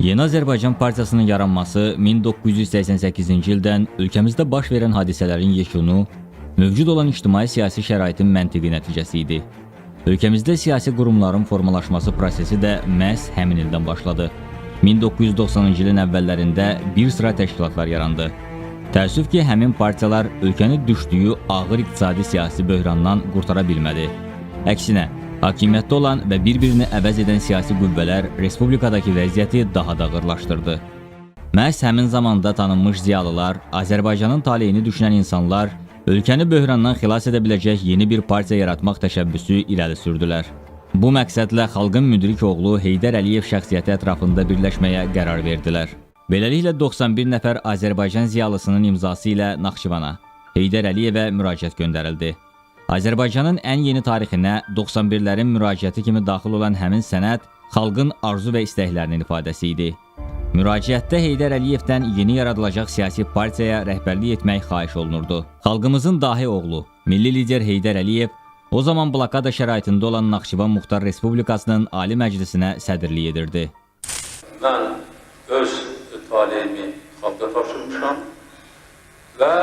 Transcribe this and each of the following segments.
Yeni Azərbaycan Partiyasının yaranması 1988-ci ildən ölkəmizdə baş verən hadisələrin yekunu, mövcud olan ictimai-siyasi şəraitin məntiqi nəticəsi idi. Ölkəmizdə siyasi qurumların formalaşması prosesi də məhz həmin ildən başladı. 1990-cı ilin əvvəllərində bir sıra təşkilatlar yarandı. Təəssüf ki, həmin partiyalar ölkəni düşdüyü ağır iqtisadi siyasi böhrandan qurtara bilmədi. Əksinə, hakimiyyətdə olan və bir-birini əvəz edən siyasi qüvvələr respublikadakı vəziyyəti daha da ağırlaşdırdı. Məhz həmin zamanda tanınmış ziyalılar, Azərbaycanın taleyini düşünən insanlar, ölkəni böhrandan xilas edə biləcək yeni bir partiya yaratmaq təşəbbüsü irəli sürdülər. Bu məqsədlə xalqın müdrik oğlu Heydər Əliyev şəxsiyyəti ətrafında birləşməyə qərar verdilər. Beləliklə 91 nəfər Azərbaycan ziyalısının imzası ilə Naxçıvana, Heydər Əliyevə müraciət göndərildi. Azərbaycanın ən yeni tarixinə 91-lərin müraciəti kimi daxil olan həmin sənəd xalqın arzu və istəklərinin ifadəsi idi. Müraciətdə Heydər Əliyevdən yeni yaradılacaq siyasi partiyaya rəhbərlik etmək xahiş olunurdu. Xalqımızın dahi oğlu, milli lider Heydər Əliyev o zaman blokada şəraitində olan Naxçıvan Muxtar Respublikasının Ali Məclisinə sədrlik edirdi. Mən öz taleyimi xalqa tapşırmışam və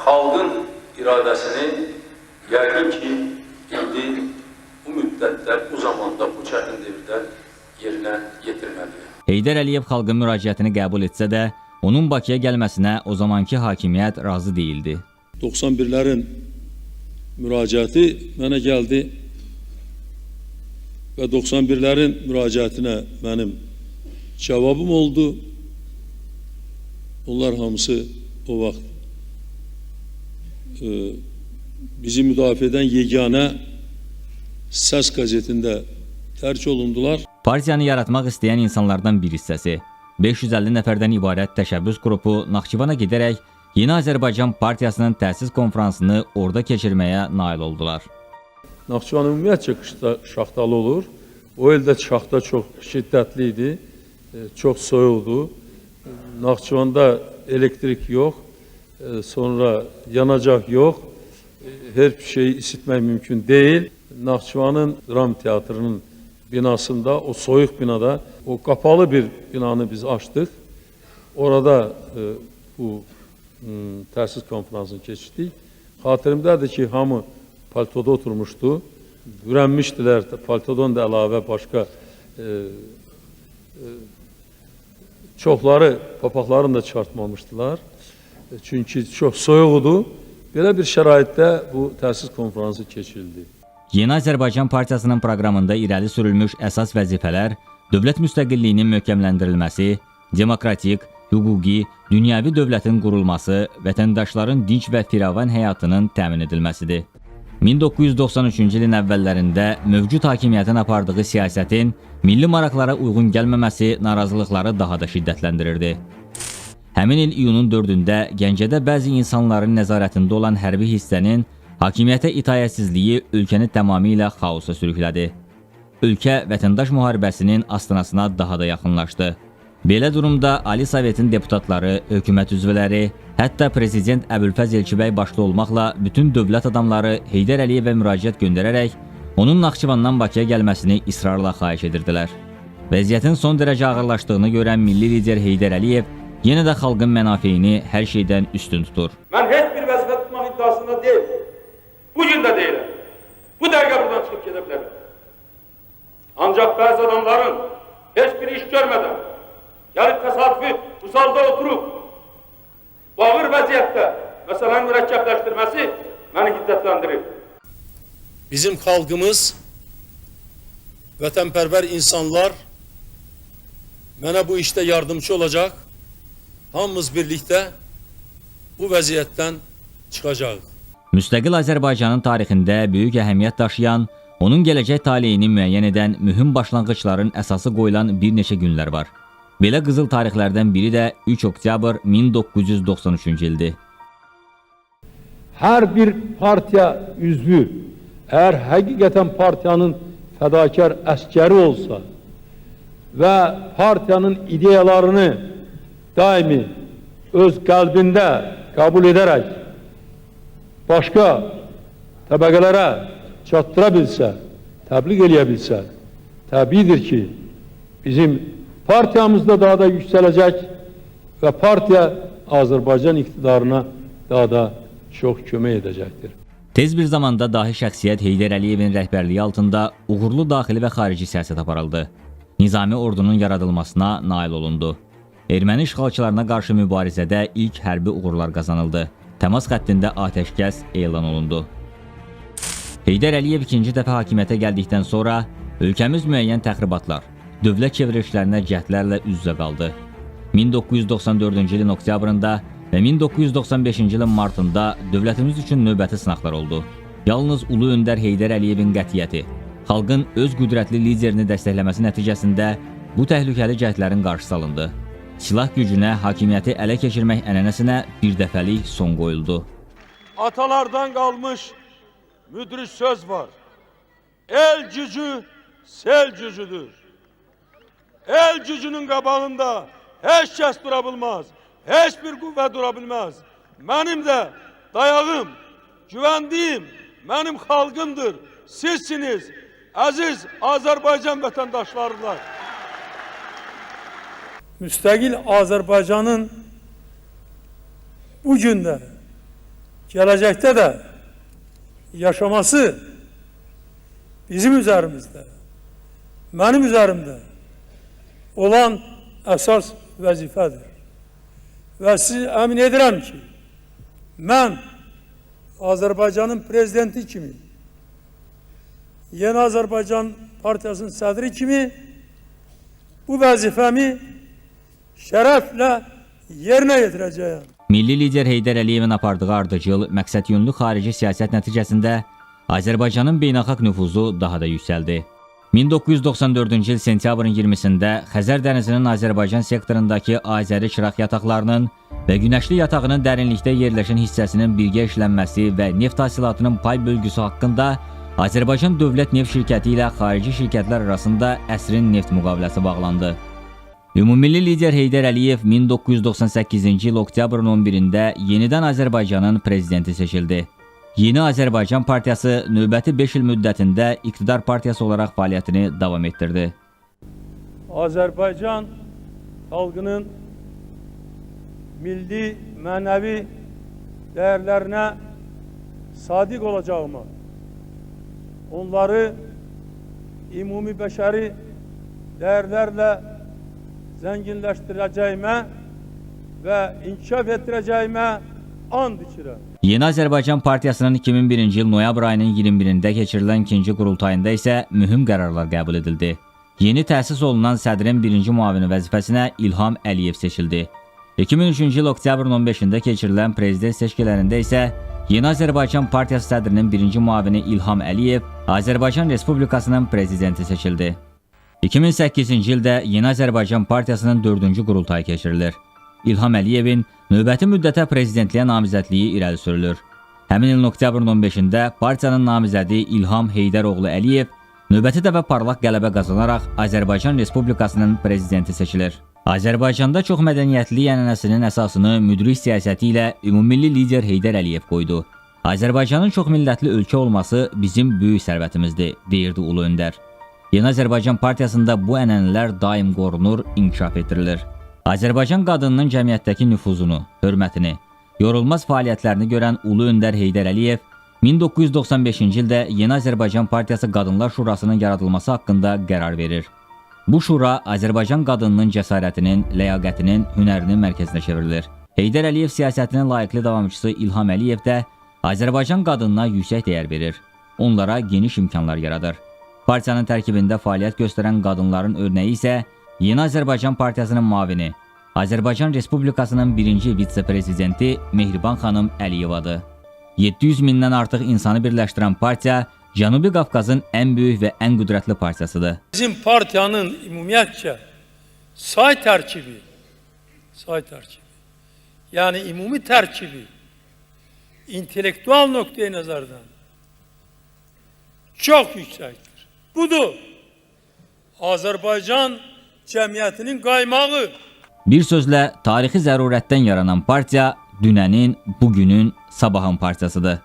xalqın iradəsini yəqin ki, indi bu müddətdə, bu zamanda, bu çətin devirdə yerinə yetirməlidir. Heydər Əliyev xalqın müraciətini qəbul etsə də, onun Bakıya gəlməsinə o zamanki hakimiyyət razı deyildi. 91'lerin müraciəti mənə gəldi və 91'lerin müraciətinə mənim cavabım oldu. Onlar hamısı o vaxt bizi müdafiə edən yeganə Səs qəzetində tərk olundular. Partiyanı yaratmaq istəyən insanlardan bir hissəsi, 550 nəfərdən ibarət təşəbbüs qrupu Naxçıvana gedərək Yeni Azərbaycan Partiyasının təsis konferansını orada keçirməyə nail oldular. Naxçıvan ümumiyyətcə qışda şaxtalı olur. O ildə şaxta çox şiddətli idi, çox soyuqdu. Naxçıvanda elektrik yox, sonra yanacaq yox, hər şeyi isitmək mümkün deyil. Naxçıvanın Dram Teatrının binasında, o soyuq binada, o kapalı bir binanı biz açdıq. Orada bu təsis konferansını keçirdik. Xatirimdədir ki, hamı paltoda oturmuşdu. Ürənmişdilər, paltodan da əlavə başqa çoxları papaqlarını da çıxartmamışdılar. Çünki çox soyuqdu. Belə bir şəraitdə bu təsis konferansı keçirildi. Yeni Azərbaycan Partiyasının proqramında irəli sürülmüş əsas vəzifələr dövlət müstəqilliyinin möhkəmləndirilməsi, demokratik, hüquqi, dünyəvi dövlətin qurulması, vətəndaşların dinc və firavan həyatının təmin edilməsidir. 1993-cü ilin əvvəllərində mövcud hakimiyyətin apardığı siyasətin milli maraqlara uyğun gəlməməsi narazılıqları daha da şiddətləndirirdi. Həmin il iyunun 4-də Gəncədə bəzi insanların nəzarətində olan hərbi hissənin hakimiyyətə itayətsizliyi ölkəni tamamilə xaosa sürüklədi. Ölkə vətəndaş müharibəsinin astanasına daha da yaxınlaşdı. Belə durumda Ali Sovetin deputatları, hökumət üzvləri, hətta Prezident Əbülfəz Elçibəy başda olmaqla bütün dövlət adamları Heydər Əliyevə müraciət göndərərək onun Naxçıvandan Bakıya gəlməsini israrla xahiş edirdilər. Vəziyyətin son dərəcə ağırlaşdığını görən milli lider Heydər Əliyev yenə də xalqın mənafeyini hər şeydən üstün tutur. Mən heç bir vəzifə tutmaq iddiasında deyil. Bu gün də deyiləm. Bu dəqiqə buradan çıxıb gedə bilərəm. Ancaq bəzi adamların heç bir iş görmədən gəlib təsadüfi bu salda oturub bu ağır vəziyyətdə məsələni mürəkkəbləşdirməsi məni hiddətləndirir. Bizim xalqımız, vətənpərvər insanlar mənə bu işdə yardımcı olacaq. Hamımız birlikdə bu vəziyyətdən çıxacağıq. Müstəqil Azərbaycanın tarixində böyük əhəmiyyət daşıyan, onun gələcək taleyini müəyyən edən mühüm başlanğıçların əsası qoyulan bir neçə günlər var. Belə qızıl tarixlərdən biri də 3 oktyabr 1993-cü ildir. Hər bir partiya üzvü, əgər həqiqətən partiyanın fədakar əskəri olsa və partiyanın ideyalarını daimi öz qəlbində qəbul edərək başqa təbəqələrə çatdıra bilsə, təbliğ eləyə bilsə, təbiidir ki, bizim Partiyamız da daha da yükselecek ve partiya Azerbaycan iktidarına daha da çok kömək edecektir. Tez bir zamanda dahi şəxsiyyət Heydər Əliyevin rəhbərliyi altında uğurlu daxili və xarici siyasət aparıldı. Nizami ordunun yaradılmasına nail olundu. Erməni işğalçılarına qarşı mübarizədə ilk hərbi uğurlar qazanıldı. Təmas xəttində atəşkəs elan olundu. Heydər Əliyev ikinci dəfə hakimiyyətə gəldikdən sonra ölkəmiz müəyyən təxribatlar, dövlət çevrilişlərinə cəhdlərlə üz-üzə qaldı. 1994-cü ilin oktyabrında və 1995-ci ilin martında dövlətimiz üçün növbəti sınaqlar oldu. Yalnız Ulu Öndər Heydər Əliyevin qətiyyəti, xalqın öz qüdrətli liderini dəstəkləməsi nəticəsində bu təhlükəli cəhdlərin qarşısı alındı. Silah gücünə, hakimiyyəti ələ keçirmək ənənəsinə bir dəfəlik son qoyuldu. Atalardan qalmış müdrik söz var. El gücü sel gücüdür. El gücünün qabağında heç kəs dura bilmez. Heç bir qüvvə dura bilmez. Mənim də dayağım, güvəndiyim mənim xalqımdır. Sizsiniz, əziz Azərbaycan vətəndaşlarılar. Müstəqil Azərbaycanın bu gündə, gələcəkdə də yaşaması bizim üzerimizdə, mənim üzerimdə olan əsas vəzifədir. Və sizi əmin edirəm ki, mən Azərbaycanın prezidenti kimi, Yeni Azərbaycan Partiyasının sədri kimi bu vəzifəmi şərəflə yerinə yetirəcəyəm. Milli lider Heydər Əliyevin apardığı ardıcıl, məqsədyönlü xarici siyasət nəticəsində Azərbaycanın beynəlxalq nüfuzu daha da yüksəldi. 1994-cü il sentyabrın 20-sində Xəzər dənizinin Azərbaycan sektorundakı Azəri çıraq yataqlarının və Günəşli yatağının dərinlikdə yerləşən hissəsinin birgə işlənməsi və neft hasilatının pay bölgüsü haqqında Azərbaycan Dövlət Neft Şirkəti ilə xarici şirkətlər arasında əsrin neft müqaviləsi bağlandı. Ümummilli lider Heydər Əliyev 1998-ci il oktyabrın 11-də yenidən Azərbaycanın prezidenti seçildi. Yeni Azərbaycan Partiyası növbəti 5 il müddətində iqtidar partiyası olaraq fəaliyyətini davam etdirdi. Azərbaycan xalqının milli, mənəvi dəyərlərinə sadiq olacağıma, onları ümumi bəşəri dəyərlərlə zənginləşdirəcəyimə və inkişaf etdirəcəyimə and içirəm. Yeni Azərbaycan Partiyasının 2001-ci il noyabr ayının 21-də keçirilən ikinci qurultayında isə mühüm qərarlar qəbul edildi. Yeni təsis olunan sədrin birinci müavini vəzifəsinə İlham Əliyev seçildi. 2003-cü il oktyabrın 15-də keçirilən prezident seçkilərində isə Yeni Azərbaycan Partiyası sədrinin birinci müavini İlham Əliyev Azərbaycan Respublikasının prezidenti seçildi. 2008-ci ildə Yeni Azərbaycan Partiyasının 4-cü qurultayı keçirilir. İlham Əliyevin növbəti müddətə prezidentliyə namizədliyi irəli sürülür. Həmin ilin oktyabrın 15-də partiyanın namizədi İlham Heydəroğlu Əliyev növbəti dəfə parlaq qələbə qazanaraq Azərbaycan Respublikasının prezidenti seçilir. Azərbaycanda çox mədəniyyətli ənənəsinin əsasını müdrik siyasəti ilə ümummilli lider Heydər Əliyev qoydu. Azərbaycanın çox millətli ölkə olması bizim böyük sərvətimizdir, deyirdi Ulu Öndər. Yeni Azərbaycan Partiyasında bu ənənələr daim qorunur, inkişaf etdirilir. Azərbaycan qadınının cəmiyyətdəki nüfuzunu, hörmətini, yorulmaz fəaliyyətlərini görən Ulu Öndər Heydər Əliyev 1995-ci ildə Yeni Azərbaycan Partiyası Qadınlar Şurasının yaradılması haqqında qərar verir. Bu şura Azərbaycan qadınının cəsarətinin, ləyaqətinin, hünərinin mərkəzinə çevrilir. Heydər Əliyev siyasətinin layiqli davamçısı İlham Əliyev də Azərbaycan qadınına yüksək dəyər verir. Onlara geniş imkanlar yaradır. Partiyanın tərkibində fəaliyyət göstərən qadınların örnəyi isə Yeni Azərbaycan Partiyasının müavini, Azərbaycan Respublikasının birinci vitse-prezidenti Mehriban xanım Əliyevadır. 700 mindən artıq insanı birləşdirən partiya Cənubi Qafqazın ən böyük və ən qüdrətli partiyasıdır. Bizim partiyanın ümumiyyətcə say tərkibi, yəni ümumi tərkibi, intellektual nöqteyi nəzərdən çox yüksəkdir. Budur Azərbaycan cəmiyyətinin qaymağı. Bir sözlə, tarixi zərurətdən yaranan partiya dünənin, bugünün, sabahın partiyasıdır.